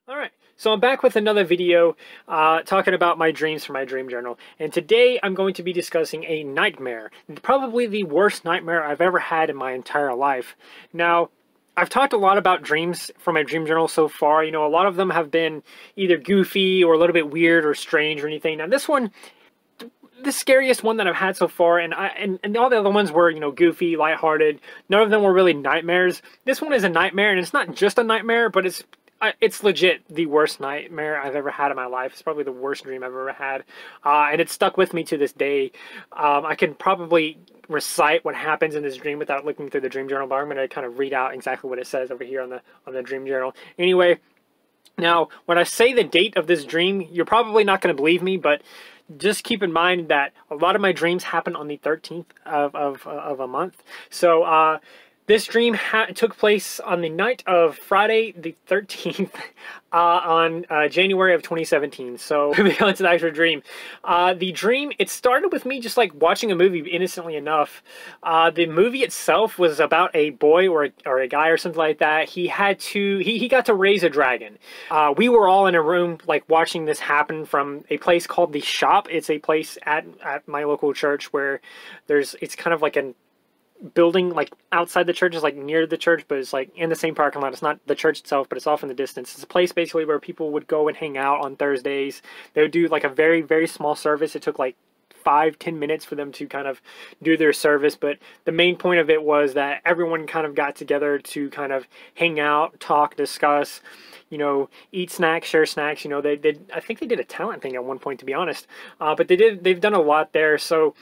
Alright, so I'm back with another video talking about my dreams from my dream journal. And today I'm going to be discussing a nightmare. Probably the worst nightmare I've ever had in my entire life. Now, I've talked a lot about dreams from my dream journal so far. You know, a lot of them have been either goofy or a little bit weird or strange or anything. Now this one, the scariest one that I've had so far, and all the other ones were, you know, goofy, lighthearted. None of them were really nightmares. This one is a nightmare, and it's not just a nightmare, but it's legit the worst nightmare I've ever had in my life. It's probably the worst dream I've ever had, and it's stuck with me to this day. I can probably recite what happens in this dream without looking through the dream journal, but I'm going to kind of read out exactly what it says over here on the dream journal. Anyway, now when I say the date of this dream, you're probably not going to believe me, but just keep in mind that a lot of my dreams happen on the 13th of a month. So this dream took place on the night of Friday the 13th on January of 2017. So moving on to the actual dream. The dream, it started with me just like watching a movie innocently enough. The movie itself was about a boy or a guy or something like that. He got to raise a dragon. We were all in a room like watching this happen from a place called The Shop. It's a place at my local church where it's kind of like an building like outside the church, is like near the church, but it's like in the same parking lot. It's not the church itself, but it's off in the distance. It's a place basically where people would go and hang out on Thursdays. They would do like a very, very small service. It took like 5-10 minutes for them to kind of do their service, but the main point of it was that everyone kind of got together to kind of hang out, talk, discuss, you know, eat snacks, share snacks. You know, I think they did a talent thing at one point, to be honest, but they've done a lot there. So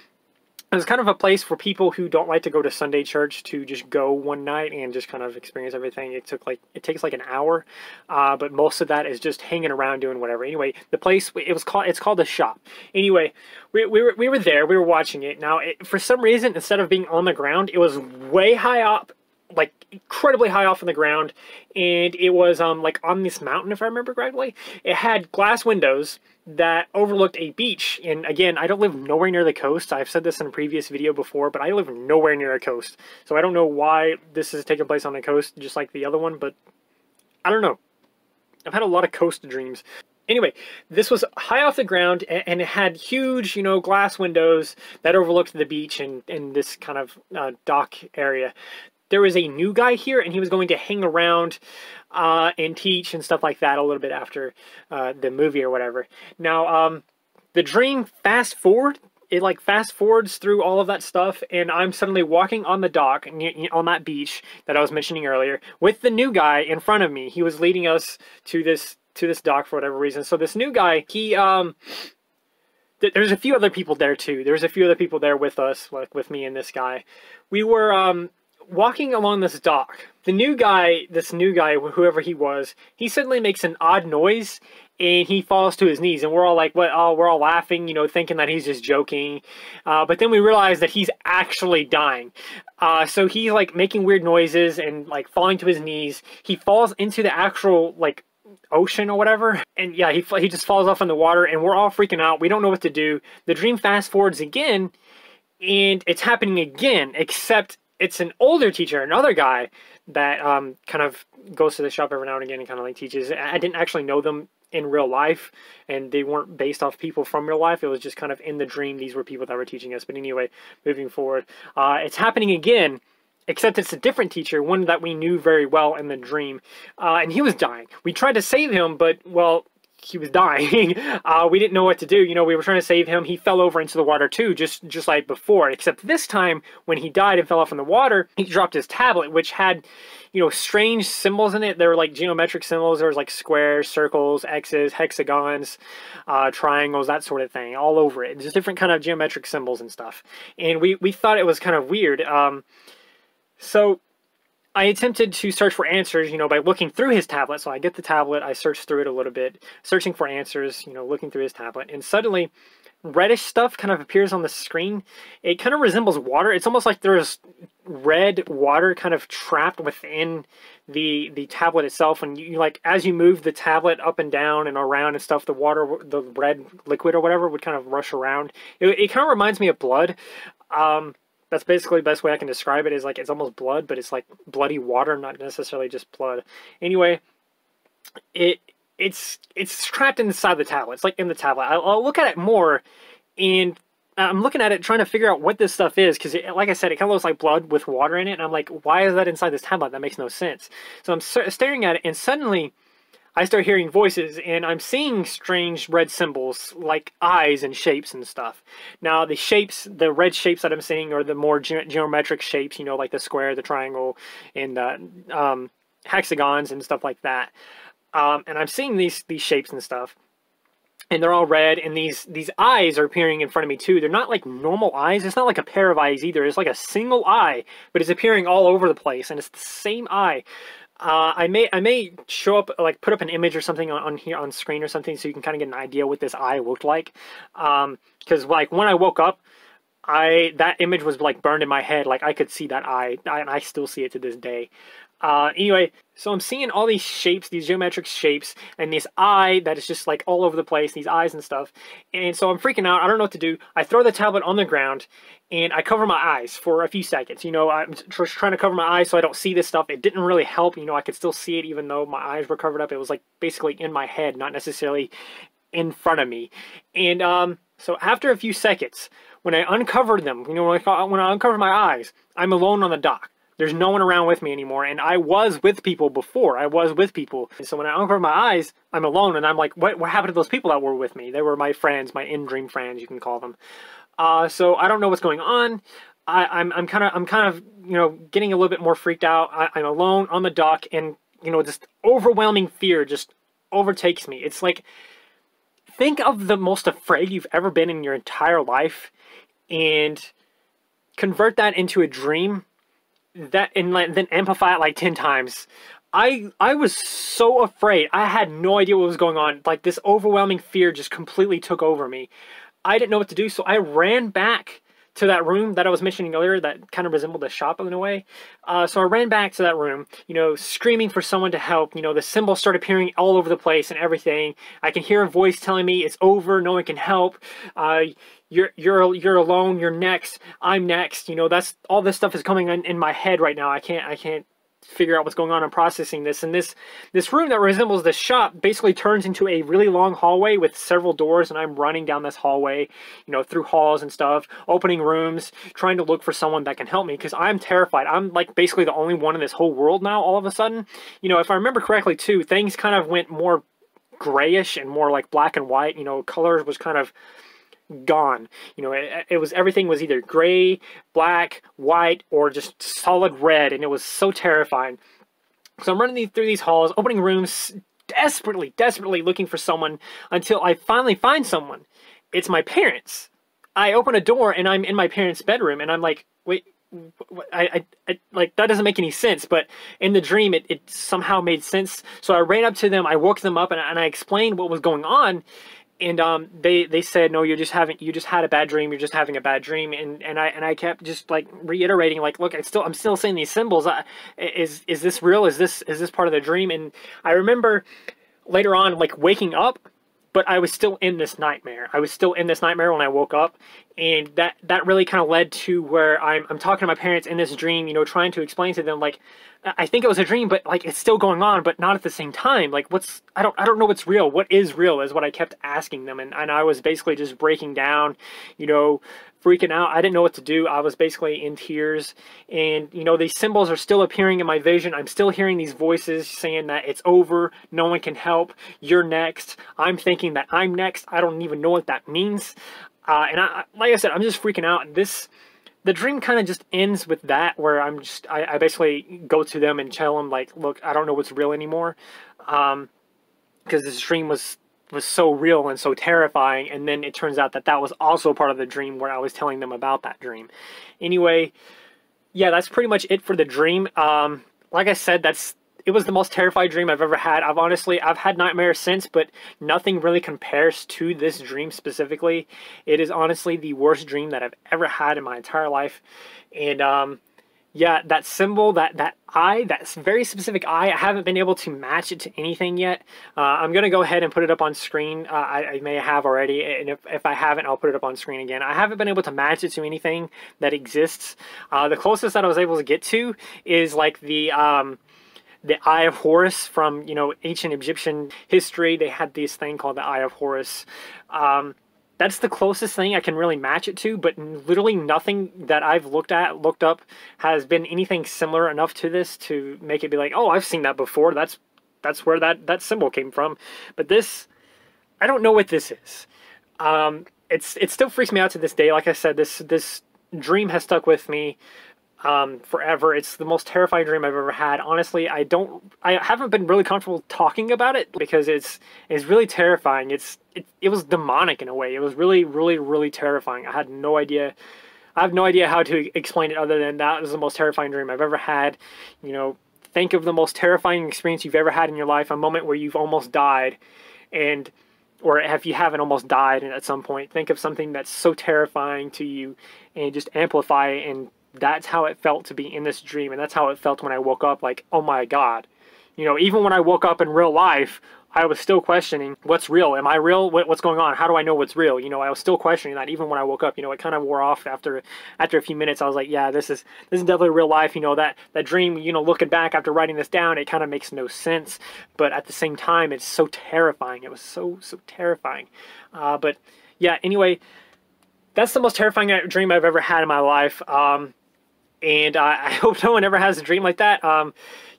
it was kind of a place for people who don't like to go to Sunday church to just go one night and just kind of experience everything. It takes like an hour, but most of that is just hanging around doing whatever. Anyway, the place, it's called The Shop. Anyway, we were there, we were watching it. Now, for some reason, instead of being on the ground, it was way high up, like incredibly high off on the ground, and it was like on this mountain, if I remember correctly. It had glass windows that overlooked a beach, and again, I don't live nowhere near the coast. I've said this in a previous video before, but I live nowhere near a coast, so I don't know why this is taking place on the coast just like the other one, but I don't know. I've had a lot of coast dreams. Anyway, this was high off the ground, and it had huge, you know, glass windows that overlooked the beach and this kind of dock area. There was a new guy here, and he was going to hang around and teach and stuff like that a little bit after the movie or whatever. Now, the dream fast forwards through all of that stuff, and I'm suddenly walking on the dock on that beach that I was mentioning earlier with the new guy in front of me. He was leading us to this dock for whatever reason. So this new guy, there's a few other people there too. There's a few other people there with us, like with me and this guy. We were walking along this dock. This new guy, whoever he was, he suddenly makes an odd noise and he falls to his knees, and we're all like, what? Oh, we're all laughing, you know, thinking that he's just joking. But then we realize that he's actually dying. So he's like making weird noises and like falling to his knees. He falls into the actual like ocean or whatever, and yeah, he just falls off in the water, and we're all freaking out. We don't know what to do. The dream fast forwards again, and it's happening again, except it's an older teacher, another guy that kind of goes to the shop every now and again and kind of like teaches. I didn't actually know them in real life, and they weren't based off people from real life. It was just kind of in the dream. These were people that were teaching us. But anyway, moving forward, it's happening again, except it's a different teacher, one that we knew very well in the dream, and he was dying. We tried to save him, but, well, he was dying. We didn't know what to do. You know, we were trying to save him. He fell over into the water too, just like before, except this time when he died and fell off in the water, he dropped his tablet, which had, you know, strange symbols in it. There were like geometric symbols. There was like squares, circles, X's, hexagons, triangles, that sort of thing, all over it. Just different kind of geometric symbols and stuff. And we thought it was kind of weird. So I attempted to search for answers, you know, by looking through his tablet. So I get the tablet, I search through it a little bit, searching for answers, you know, looking through his tablet, and suddenly reddish stuff kind of appears on the screen. It kind of resembles water. It's almost like there's red water kind of trapped within the tablet itself, and you like, as you move the tablet up and down and around and stuff, the water, the red liquid or whatever would kind of rush around. It kind of reminds me of blood. That's basically the best way I can describe it, is like it's almost blood, but it's like bloody water, not necessarily just blood. Anyway, it's trapped inside the tablet. It's like in the tablet. I'll look at it more, and I'm looking at it trying to figure out what this stuff is, because like I said, it kind of looks like blood with water in it, and I'm like, why is that inside this tablet? That makes no sense. So I'm staring at it, and suddenly I start hearing voices, and I'm seeing strange red symbols like eyes and shapes and stuff. Now the shapes, the red shapes that I'm seeing are the more geometric shapes, you know, like the square, the triangle, and the hexagons and stuff like that. And I'm seeing these shapes and stuff, and they're all red, and these eyes are appearing in front of me too. They're not like normal eyes. It's not like a pair of eyes either. It's like a single eye, but it's appearing all over the place, and it's the same eye. I may show up, like put up an image or something on here on screen or something, so you can kind of get an idea what this eye looked like. Because like when I woke up, that image was like burned in my head. Like I could see that eye, and I still see it to this day. Anyway, so I'm seeing all these shapes, these geometric shapes, and this eye that is just like all over the place, these eyes and stuff. And so I'm freaking out. I don't know what to do. I throw the tablet on the ground, and I cover my eyes for a few seconds. You know, I'm just trying to cover my eyes so I don't see this stuff. It didn't really help. You know, I could still see it even though my eyes were covered up. It was like basically in my head, not necessarily in front of me. And so after a few seconds, when I uncovered them, you know, when I uncovered my eyes, I'm alone on the dock. There's no one around with me anymore, and I was with people before. I was with people. And so when I uncover my eyes, I'm alone, and I'm like, what happened to those people that were with me? They were my friends, my in-dream friends, you can call them. So I don't know what's going on. I'm kind of, you know, getting a little bit more freaked out. I'm alone on the dock, and, you know, just overwhelming fear just overtakes me. It's like, think of the most afraid you've ever been in your entire life, and convert that into a dream. That and then amplify it like 10 times. I was so afraid. I had no idea what was going on. Like this overwhelming fear just completely took over me. I didn't know what to do, so I ran back to that room that I was mentioning earlier that kind of resembled a shop in a way. So I ran back to that room, you know, screaming for someone to help. You know, the symbols start appearing all over the place and everything. I can hear a voice telling me it's over, no one can help. You're alone, you're next, I'm next. You know, that's all this stuff is coming in my head right now. I can't figure out what's going on. I'm processing this, and this room that resembles the shop basically turns into a really long hallway with several doors, and I'm running down this hallway, you know, through halls and stuff, opening rooms, trying to look for someone that can help me, because I'm terrified. I'm like basically the only one in this whole world now all of a sudden. You know, if I remember correctly too, things kind of went more grayish and more like black and white. You know, color was kind of gone. You know, it was, everything was either gray, black, white, or just solid red, and it was so terrifying. So I'm running through these halls, opening rooms, desperately looking for someone, until I finally find someone. It's my parents. I open a door and I'm in my parents' bedroom, and I'm like, wait, I like, that doesn't make any sense, but in the dream it somehow made sense. So I ran up to them, I woke them up, and I explained what was going on. And they said, no, you just had a bad dream. You're just having a bad dream. And I kept just like reiterating, like, look, I'm still seeing these symbols. Is this real? Is this part of the dream? And I remember later on, like, waking up, but I was still in this nightmare. I was still in this nightmare when I woke up, and that really kind of led to where I'm talking to my parents in this dream, you know, trying to explain to them, like, I think it was a dream, but like it's still going on, but not at the same time. Like, I don't know what's real. What is real is what I kept asking them, and I was basically just breaking down, you know, freaking out. I didn't know what to do. I was basically in tears, and you know, these symbols are still appearing in my vision. I'm still hearing these voices saying that it's over, no one can help, you're next. I'm thinking that I'm next. I don't even know what that means. And like I said, I'm just freaking out. The dream kind of just ends with that, where I basically go to them and tell them, like, look, I don't know what's real anymore, because this dream was so real and so terrifying. And then it turns out that was also part of the dream where I was telling them about that dream. Anyway, yeah, that's pretty much it for the dream. Like I said, it was the most terrifying dream I've ever had. I've had nightmares since, but nothing really compares to this dream specifically. It is honestly the worst dream that I've ever had in my entire life. And yeah, that symbol, that eye, that very specific eye, I haven't been able to match it to anything yet. I'm going to go ahead and put it up on screen. I may have already, and if I haven't, I'll put it up on screen again. I haven't been able to match it to anything that exists. The closest that I was able to get to is like the the Eye of Horus from, you know, ancient Egyptian history. They had this thing called the Eye of Horus. That's the closest thing I can really match it to, but literally nothing that I've looked up, has been anything similar enough to this to make it be like, oh, I've seen that before. That's where that symbol came from. But this, I don't know what this is. It still freaks me out to this day. Like I said, this dream has stuck with me forever. It's the most terrifying dream I've ever had. Honestly, I haven't been really comfortable talking about it because it's really terrifying. It was demonic in a way. It was really, really, really terrifying. I have no idea how to explain it other than that was the most terrifying dream I've ever had. You know, think of the most terrifying experience you've ever had in your life, a moment where you've almost died, or if you haven't almost died at some point, think of something that's so terrifying to you and just amplify it. And that's how it felt to be in this dream. And that's how it felt when I woke up, like, oh my God. You know, even when I woke up in real life, I was still questioning, what's real? Am I real? What's going on? How do I know what's real? You know, I was still questioning that even when I woke up. You know, it kind of wore off after a few minutes. I was like, yeah, this is definitely real life. You know, that dream, you know, looking back after writing this down, it kind of makes no sense. But at the same time, it's so terrifying. It was so terrifying. But yeah, anyway, that's the most terrifying dream I've ever had in my life. And I hope no one ever has a dream like that.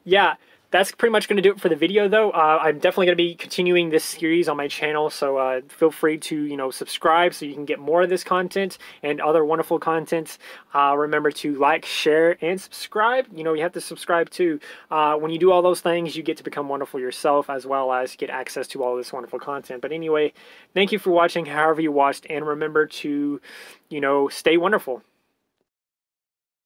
Yeah, that's pretty much going to do it for the video, though. I'm definitely going to be continuing this series on my channel, so feel free to, you know, subscribe so you can get more of this content and other wonderful content. Remember to like, share, and subscribe. You know, you have to subscribe too. When you do all those things, you get to become wonderful yourself, as well as get access to all this wonderful content. But anyway, thank you for watching however you watched, and remember to, you know, stay wonderful.